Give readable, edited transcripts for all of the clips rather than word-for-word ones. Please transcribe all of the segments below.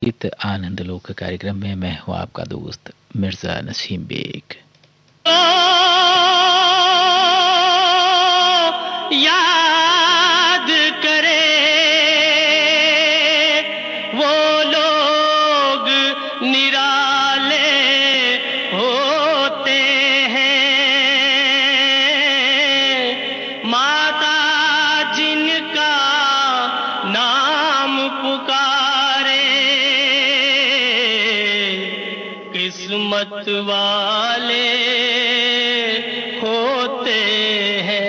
इत आनंद लोक कार्यक्रम में मैं हूँ आपका दोस्त मिर्ज़ा नसीम बेग। याद करे वो लोग निराले होते हैं, माता जिनका नाम पुकारे किस्मत वाले होते हैं।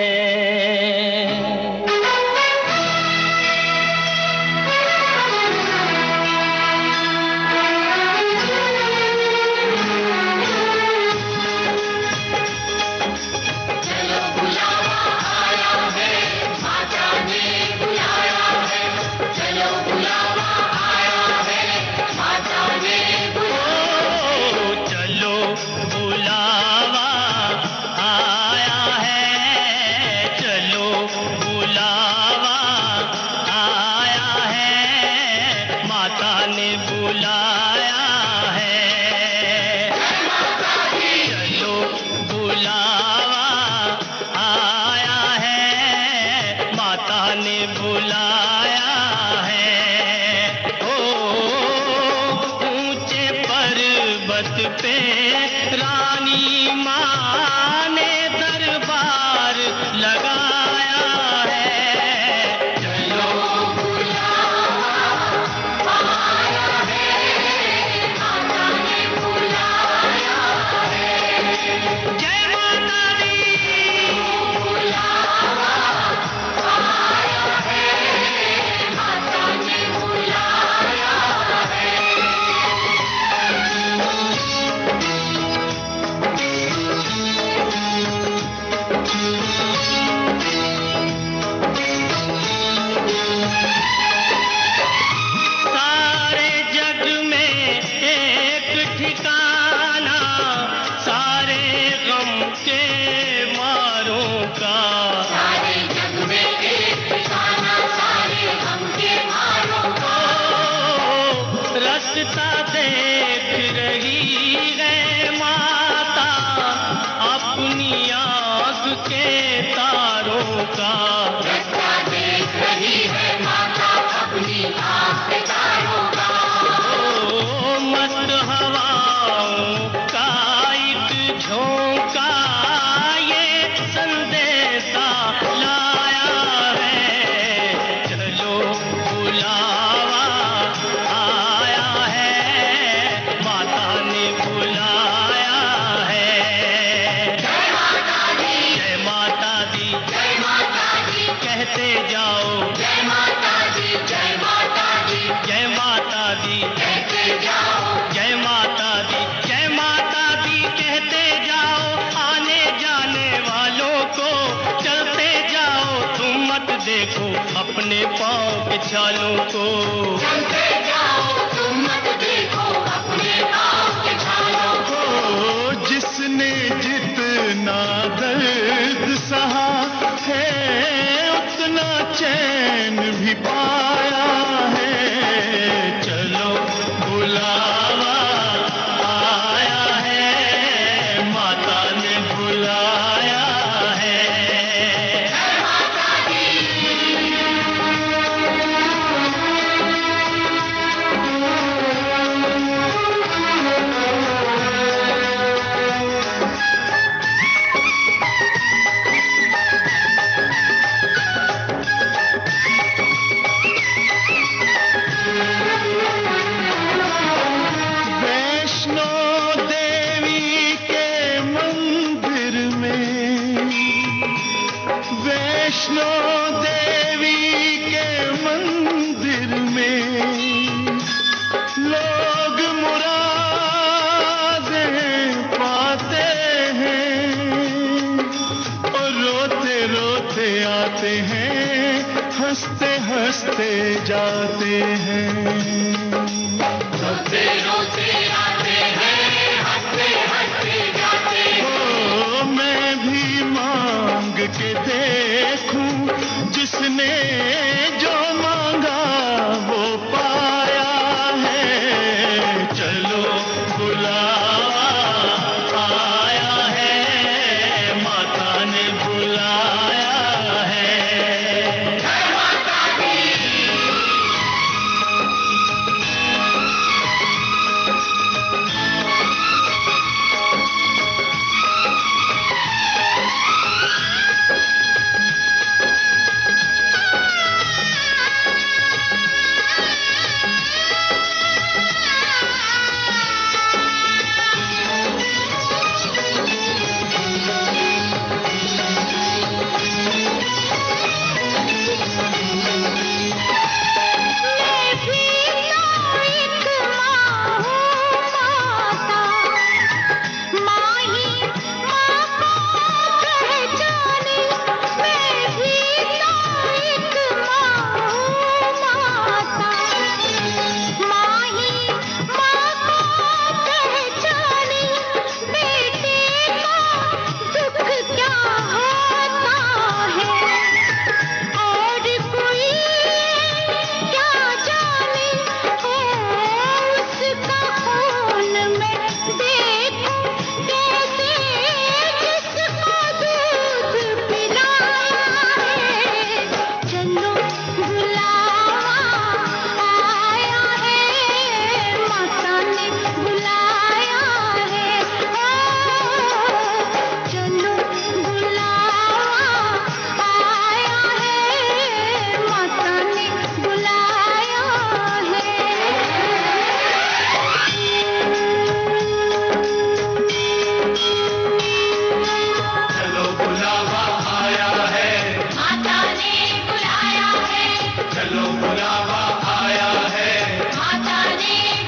अपने पाँव के छालों को चलते जाओ, तुम मत देखो अपने पाँव के छालों को। जिसने जितना दर्द सहा है उतना चैन भी पाया है। चलो बुलावा आया है, माता ने बुलाया है। वैष्णो देवी के मंदिर में लोग मुरादें पाते हैं और रोते रोते आते हैं, हंसते हंसते जाते हैं। रोते रोते आते हैं, हंसते हंसते जाते हैं। मैं भी मांग के देखूं, जिसने जो मांगा वो पाया है।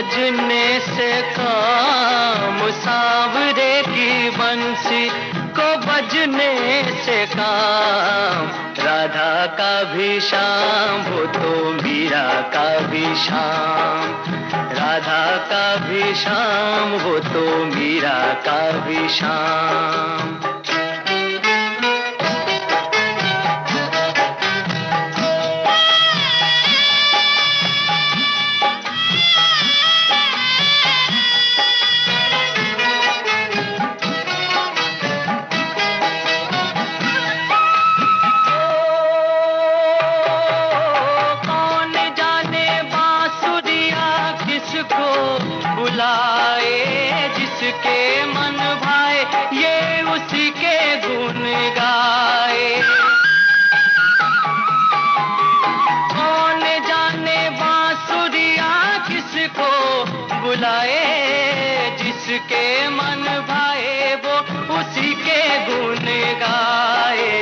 बजने से काम, सांवरे की बंसी को बजने से काम। राधा का भी शाम वो तो मीरा का भी शाम, राधा का भी शाम वो तो मीरा का भी शाम। जिसके मन भाए ये उसी के गुण गाए। कौन जाने बांसुरिया किसको बुलाए, जिसके मन भाए वो उसी के गुण गाए।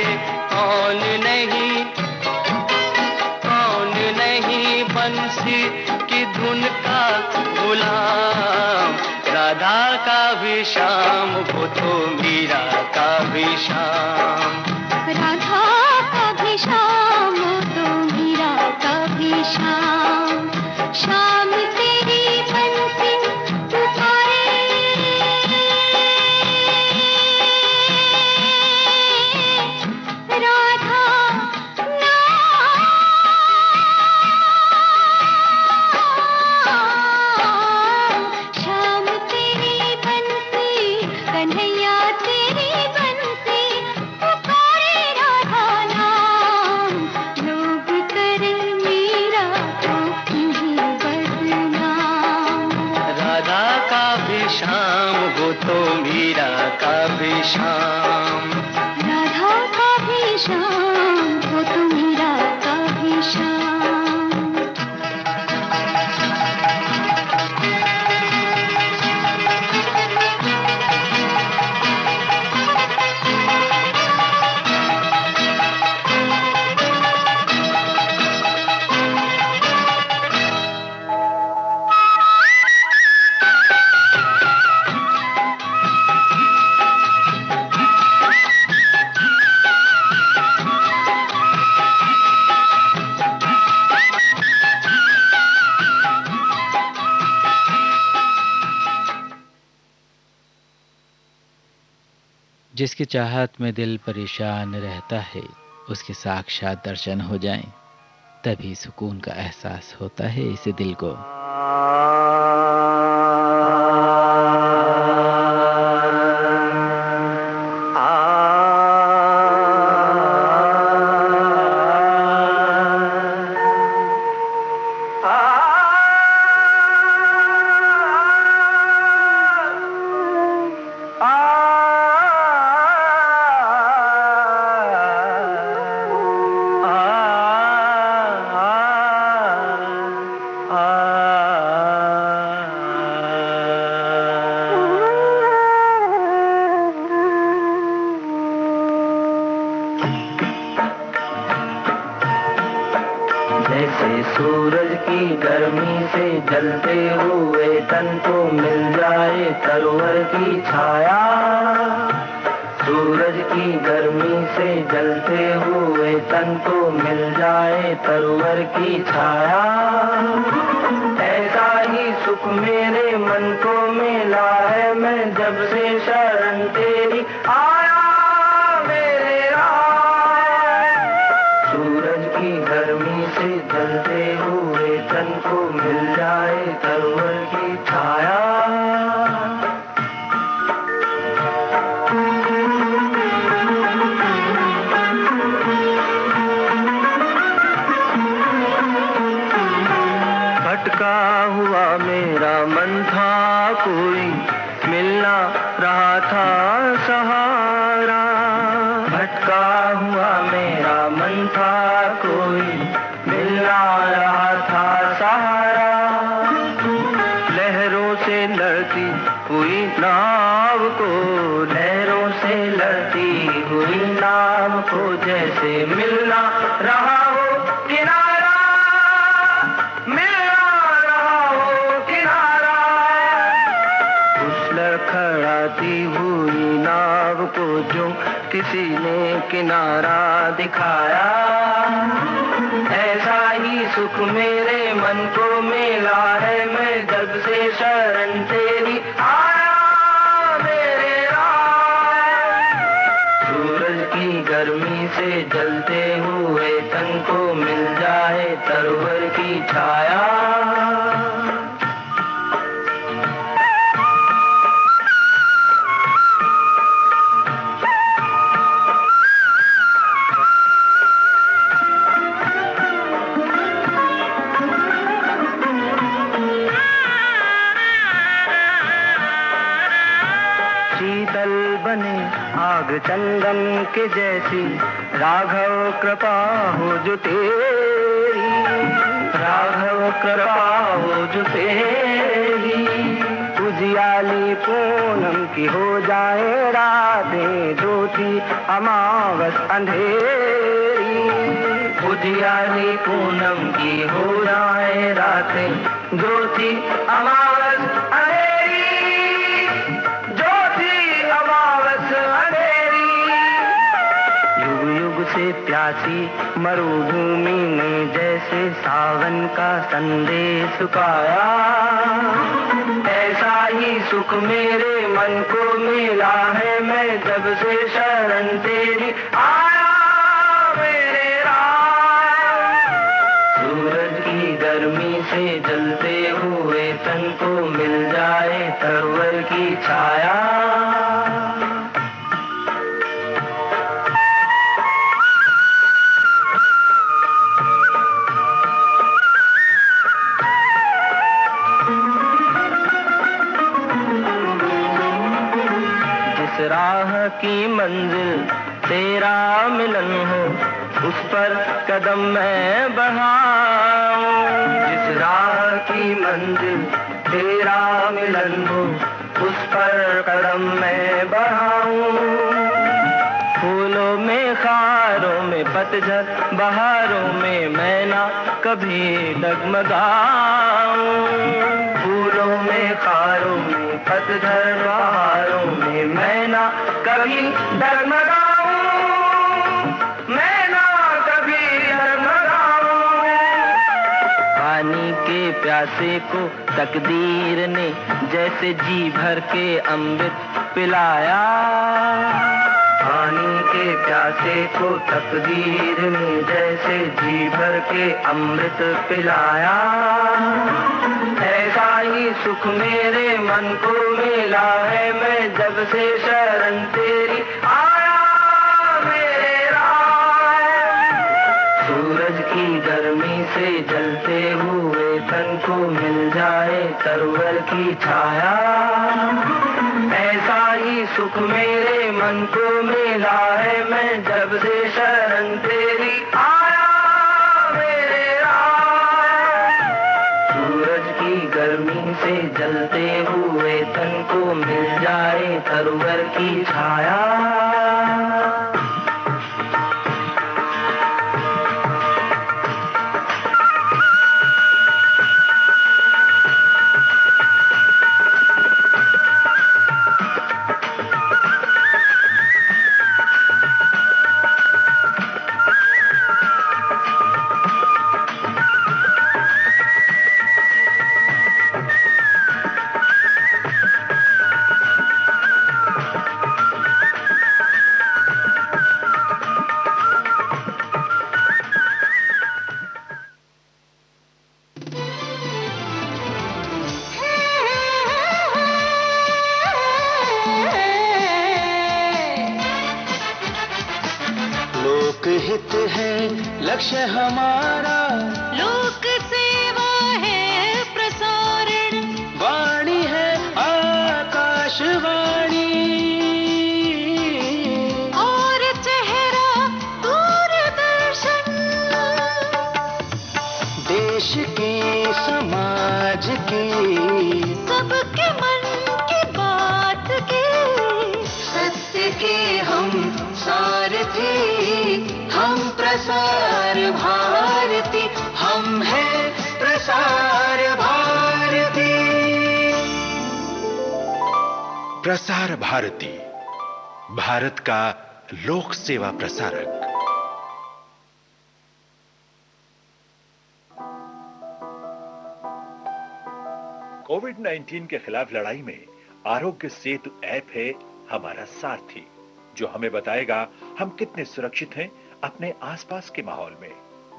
कौन नहीं बंसी की धुन का गुलाम। राधा का भी शाम वो तो मीरा का भी शाम, राधा का भी शाम वो तो मीरा का भी शाम। शाम तेरी बंसी पुकारे, राधा कन्हैया तेरी बंसी पुकारे, राधा नाम। लोग करे मीरा को नहीं बदनाम। राधा का भी शाम वो तो मीरा का भी शाम, राधा का भी शाम वो तो मीरा का भी शाम। जिसकी चाहत में दिल परेशान रहता है, उसके साक्षात दर्शन हो जाएं, तभी सुकून का एहसास होता है इस दिल को। जैसे सूरज की गर्मी से जलते हुए तन को मिल जाए तरवर की छाया। सूरज की गर्मी से जलते हुए तन को मिल जाए तरवर की छाया। ऐसा ही सुख मेरे मन को मिला है, मैं जब से शरण तेरी आया मेरे राम। सूरज की गर्मी से जलते हुए तन को मिल जाए तरवर की छाया। भटका हुआ मेरा मन था, कोई मिलना रहा था सहारा। भटका हुआ मेरा मन था, कोई मिलना रहा था सहारा। लहरों से लड़ती हुई नाव को, लहरों से लड़ती हुई नाव को जैसे मिलना रहा हो किनारा, मिलना रहा हो किनारा। किसी ने किनारा दिखाया, ऐसा ही सुख मेरे मन को मिला है। मैं जब से शरण तेरी आया मेरे राम, सूरज की गर्मी से जलते हुए तन को मिल जाए तरवर की छाया। शीतल बने आग चंदन के जैसी, राघव कृपा हो जो तेरी, राघव कृपा हो जो तेरी। उजियाली पूनम की हो जाए रातें, ज्योति अमावस अंधेरी। उजियाली पूनम की हो जाए रातें, ज्योति अमावस अंधेरी, ज्योति अमावस अंधेरी। युग युग से प्यासी मरुभूमि ने जैसे सावन का संदेश पाया, ऐसा ही सुख मेरे मन को मिला है। मैं जब से शरण तेरी आया मेरे राम, सूरज की गर्मी से जलते हुए तन को मिल जाए तरवर की छाया। राह की मंजिल तेरा मिलन हो, उस पर कदम मैं बढ़ाऊं। जिस राह की मंजिल तेरा मिलन हो, उस पर कदम मैं बढ़ाऊं। फूलों में खारों में पतझड़ बहारों में मैं ना कभी डगमगाऊं। फूलों में खारों में पतझड़ बहारों में मैं ना कभी डगमगाऊं, मैं ना कभी डगमगाऊं। पानी के प्यासे को तकदीर ने जैसे जी भर के अमृत पिलाया, पानी के प्यासे को तकदीर ने जैसे जी भर के अमृत पिलाया। ऐसा ही सुख मेरे मन को मिला है। मैं जब से शरण तेरी आया मेरे राम, सूरज की गर्मी से जलते हुए तन को मिल जाए तरवर की छाया। ऐसा ही सुख मेरे मन को मिला है। मैं जब से शरण तेरी आया मेरे राम, सूरज की गर्मी से जलते हुए तन को मिल जाए तरवर की छाया। लोकहित है लक्ष्य हमारा, लोक सेवा है प्रसारण, वाणी है आकाशवाणी, और चेहरा दूरदर्शन। देश की समाज की सबके मन की बात की, सत्य के हम सारथी, हम प्रसार भारती, हम हैं प्रसार भारती। प्रसार भारती, भारत का लोक सेवा प्रसारक। कोविड-19 के खिलाफ लड़ाई में आरोग्य सेतु ऐप है हमारा सारथी, जो हमें बताएगा हम कितने सुरक्षित हैं अपने आसपास के माहौल में,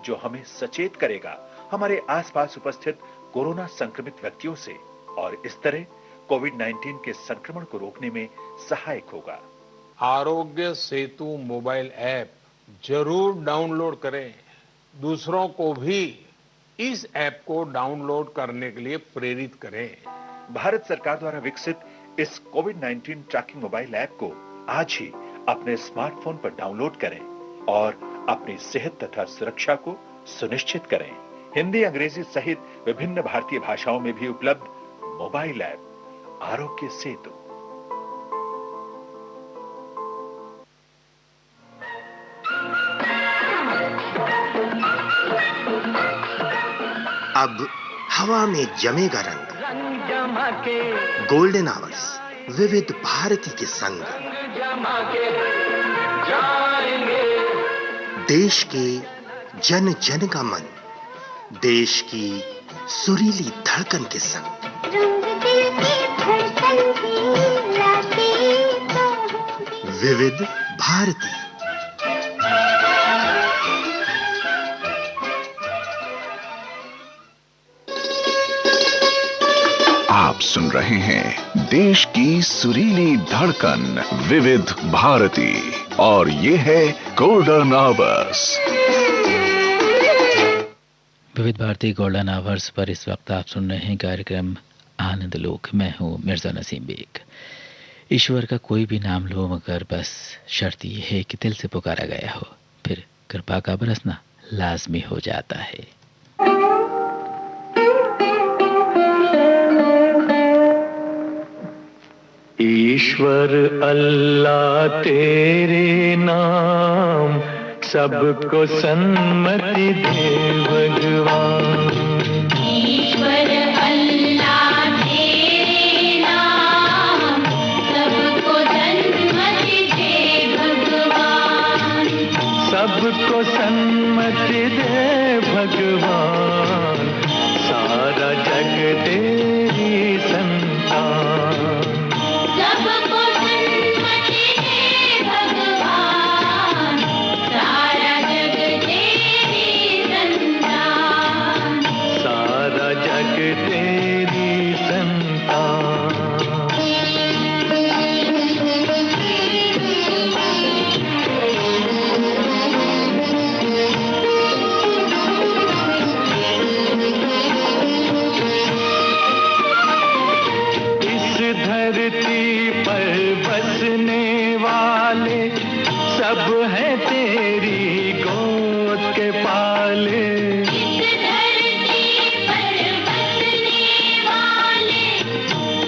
जो हमें सचेत करेगा हमारे आसपास उपस्थित कोरोना संक्रमित व्यक्तियों से और इस तरह कोविड-19 के संक्रमण को रोकने में सहायक होगा। आरोग्य सेतु मोबाइल ऐप जरूर डाउनलोड करें। दूसरों को भी इस ऐप को डाउनलोड करने के लिए प्रेरित करें। भारत सरकार द्वारा विकसित इस कोविड-19 ट्रैकिंग मोबाइल ऐप को आज ही अपने स्मार्टफोन पर डाउनलोड करें और अपनी सेहत तथा सुरक्षा को सुनिश्चित करें। हिंदी, अंग्रेजी सहित विभिन्न भारतीय भाषाओं में भी उपलब्ध मोबाइल ऐप आरोग्य सेतु। अब हवा में जमेगा रंग, रंग जमा के गोल्डन आवर्स विविध भारती के संग, जमा के जाएंगे। देश के जन जन का मन, देश की सुरीली धड़कन के संग। रंग दिल की धड़कन की लाते तो विविध भारती। आप सुन रहे हैं देश की सुरीली धड़कन विविध भारती और ये है गोल्डन आवर्स। विविध भारती गोल्डन आवर्स पर इस वक्त आप सुन रहे हैं कार्यक्रम आनंद लोक। मैं हूँ मिर्जा नसीम बेग। ईश्वर का कोई भी नाम लो मगर बस शर्त यह है कि दिल से पुकारा गया हो, फिर कृपा का बरसना लाजमी हो जाता है। ईश्वर अल्लाह तेरे नाम सबको सन्मति दे भगवान। ईश्वर अल्लाह तेरे नाम सबको सन्मति दे भगवान। सबको सन्मति दे भगवान, सारा जग तेरी संतान। सबको सन्मति दे भगवान, सारा जग तेरी संतान। सारा जग तेरी संतान। इस धरती पर बसने वाले सब हैं तेरी गोद के पाले। इस धरती पर बसने वाले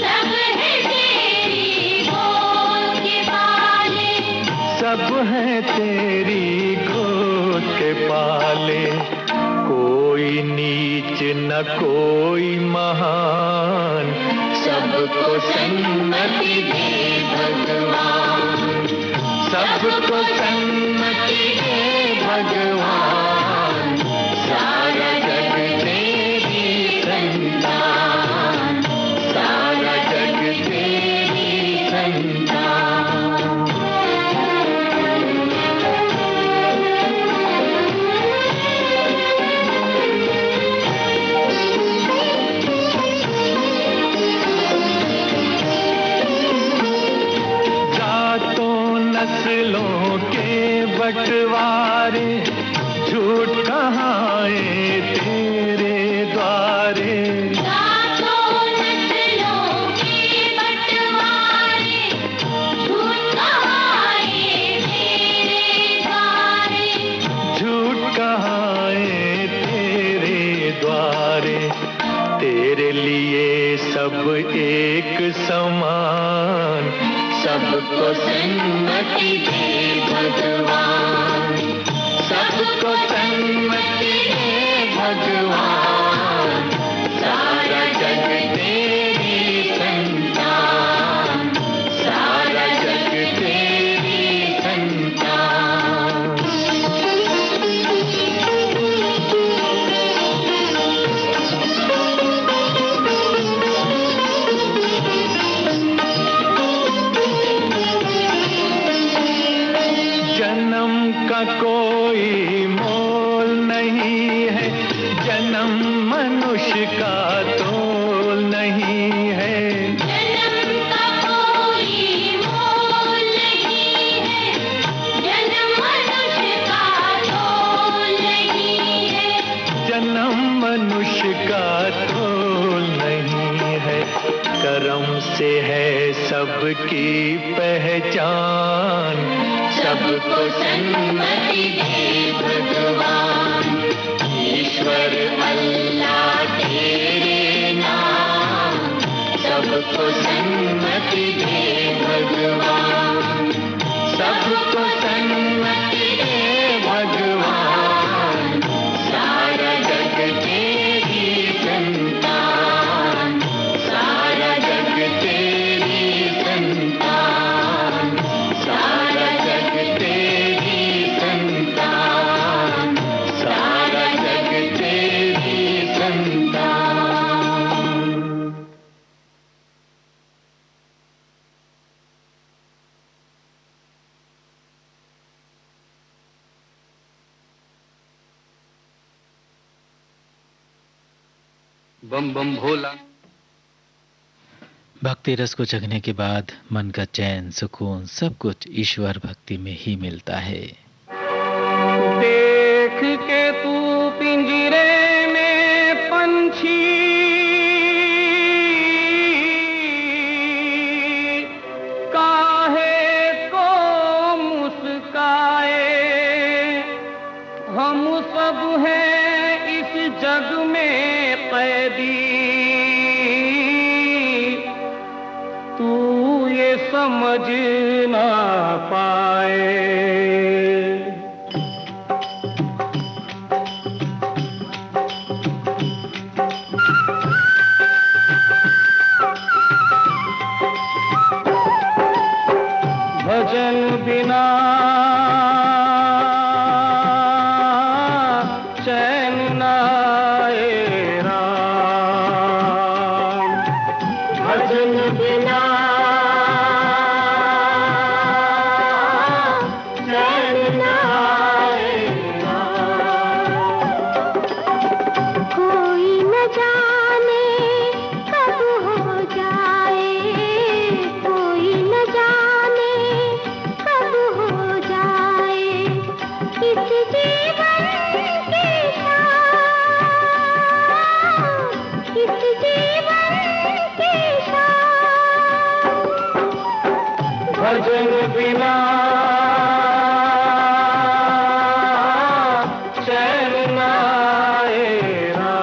सब हैं तेरी गोद के पाले। सब हैं तेरी गोद के पाले। कोई नीच न कोई महान, सबको सन्मति दे भगवान। सबको सन्मति दे भगवान, सारा जग तेरी संतान। सारा जग तेरी संतान। जातों नस्लों के बंटवारे झूठ कहाए तेरे द्वारे। जातों नस्लों के बंटवारे झूठ कहाए तेरे द्वारे। झूठ कहाए तेरे द्वारे। तेरे लिए सब एक समान, सबको सन्मति दे भगवान। सबको सन्मति दे भगवान, सारा जग तेरी संतान। सारा जग तेरी संतान। कोई मोल नहीं है, जन्म मनुष्य का तोल नहीं है। जन्म का कोई मोल नहीं है, जन्म मनुष्य का तोल नहीं है। जन्म मनुष्य का तोल नहीं है। कर्म से है सबकी पहचान, सबको सन्मति दे भगवान। ईश्वर अल्लाह तेरे नाम, सबको सन्मति दे भगवान। सबको सन्मति दे भगवान। सारा जग तेरी संतान, सारा जग तेरी संतान, सारा जग तेरी संतान, सारा जग तेरी संतान। बम बम भोला। भक्ति रस को चखने के बाद मन का चैन, सुकून सब कुछ ईश्वर भक्ति में ही मिलता है। देख के तू पिंजरे में पंछी, काहे को मुस्काए। हम सब हैं इस जग में कैदी, तू ये समझ ना पाए। भजन बिना चैन न आए राम। भजन बिना चैन न आए राम। कोई न जाने कब हो जाए, कोई न जाने कब हो जाए। इस जीवन की शाम, इस जीवन की शाम। भजन बिना चैन न आए राम।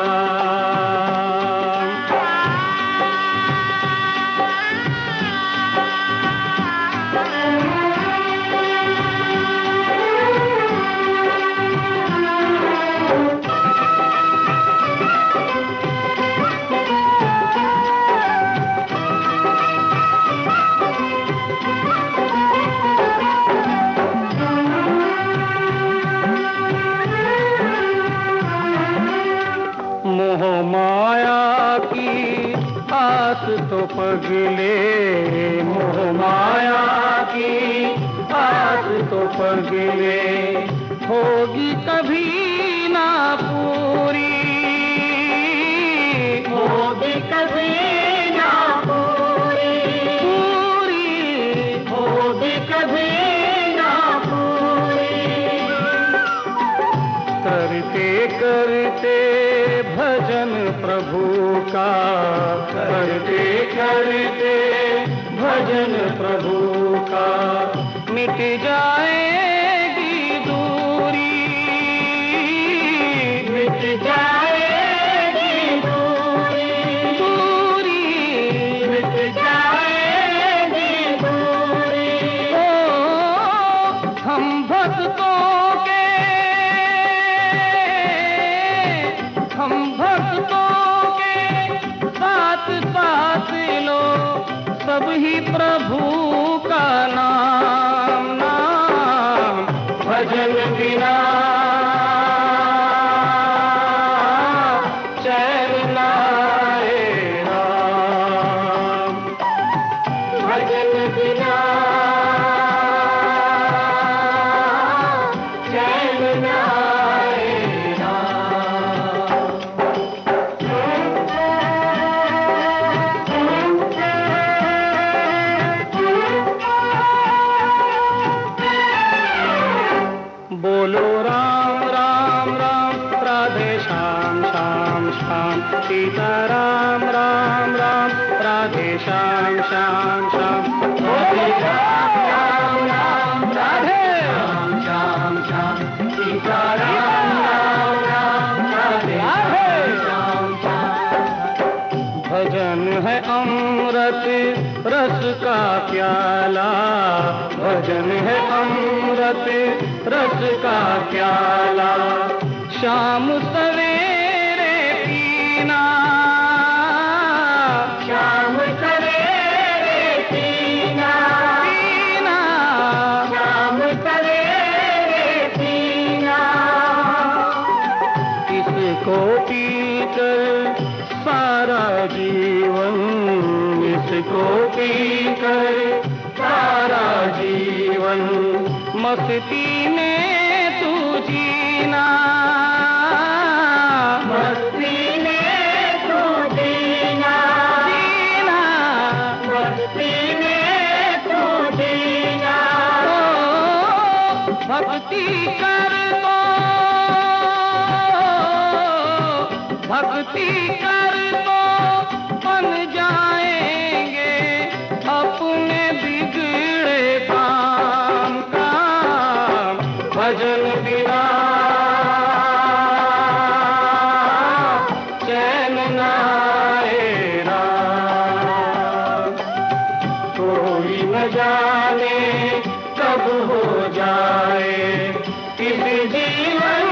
मोह माया की आस तो पगले, मोह माया की आस तो पगले। होगी कभी ना पूरी, होगी कभी ना पूरी, पूरी होगी कभी ना पूरी। करते करते भजन प्रभु का, करते करते भजन प्रभु का। मिट जाएगी दूरी, मिट जाएगी दूरी, दूरी मिट जाएगी दूरी। ओ हम भक्तों के, हम भक्तों के साथ साथ लो सब ही प्रभु का नाम, नाम। भजन बिना चैन न आए राम। भजन बिना चैन चैन आए राम। बोलो राम राम राम राधे श्याम श्याम श्याम, सीता राम राम राम राधे श्याम श्याम श्याम, बोले राम राम राम राधे श्याम श्याम श्याम, सीता राम राम राम राधे श्याम श्याम। भजन है अमृत रस का प्याला, भजन है अमृत रस का प्याला, शाम सवेरे पीना, शाम सवेरे पीना, पीना, शाम सवेरे पीना। इसको पीकर सारा जीवन, इसको पीकर सारा जीवन, मस्ती में तू जीना, मस्ती में तू जीना, जीना, मस्ती में तू जीना। भक्ति कर तो, भक्ति कर तो बन जाएंगे अपने बिगड़े काम का, भजन बिना चैन न आए राम। कोई न जाने कब हो जाए इस जीवन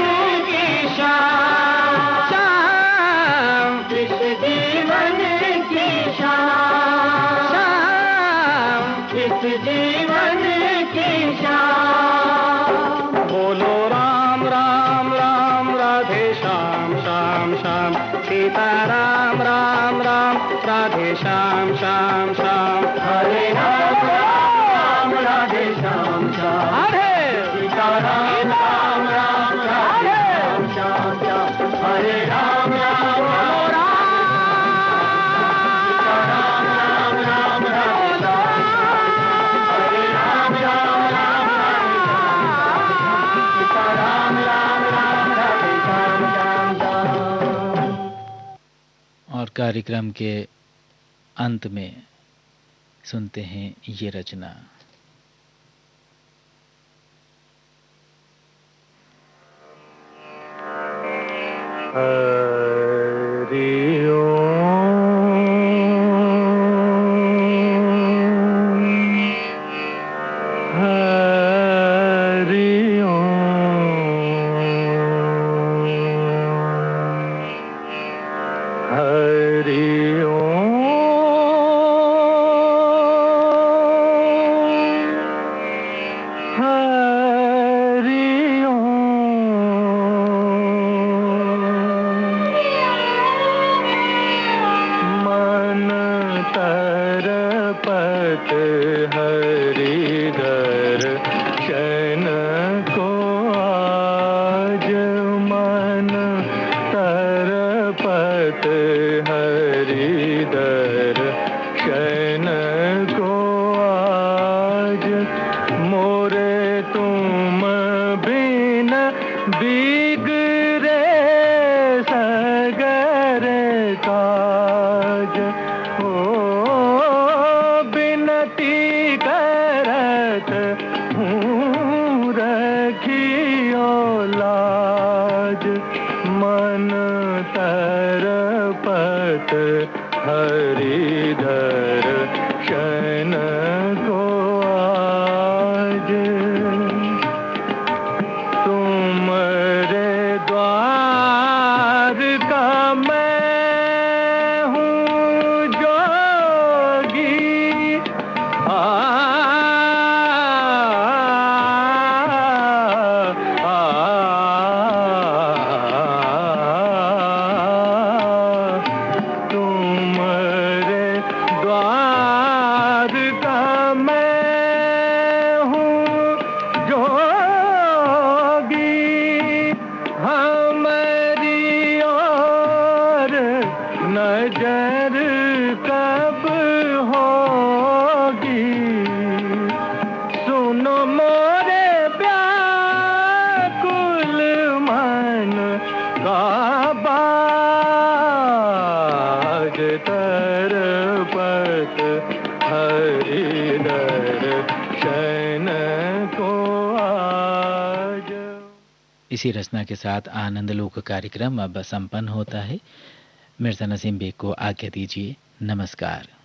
की शाम, शाम, इस जीवन की शाम, शाम, इस जीवन की शाम। बोलो राम राम राम राधे श्याम श्याम श्याम, सीता राम राम राम राधे श्याम श्याम श्याम, हरे राम राम राधे श्याम श्याम, हरे सीता राम राम राम राधे श्याम श्याम श्याम, हरे राम राम राम राम राम राधे श्याम, हरे राम राम राम राधे श्याम, सीता राम राम राम राधे श्याम श्याम श्याम। और कार्यक्रम के अंत में सुनते हैं ये रचना। हरि ओम, हरि ओम, हरि ओम, हरि ओम। मन तरपत हरिधर शन को आज, मन तरपत हरिधर शन को आज, मोरे तुम बिन बिगड़े सगरे काज, ओ बिनती करत हूँ रखियो लाज, मन तरपत हरिधर शन को आज, तुमरे द्वार का मैं हूँ जोगी, तुम बाज तरपत हरि दर्शन को आज। इसी रचना के साथ आनंद लोक कार्यक्रम अब संपन्न होता है। मिर्जा नसीम बेग को आज्ञा दीजिए। नमस्कार।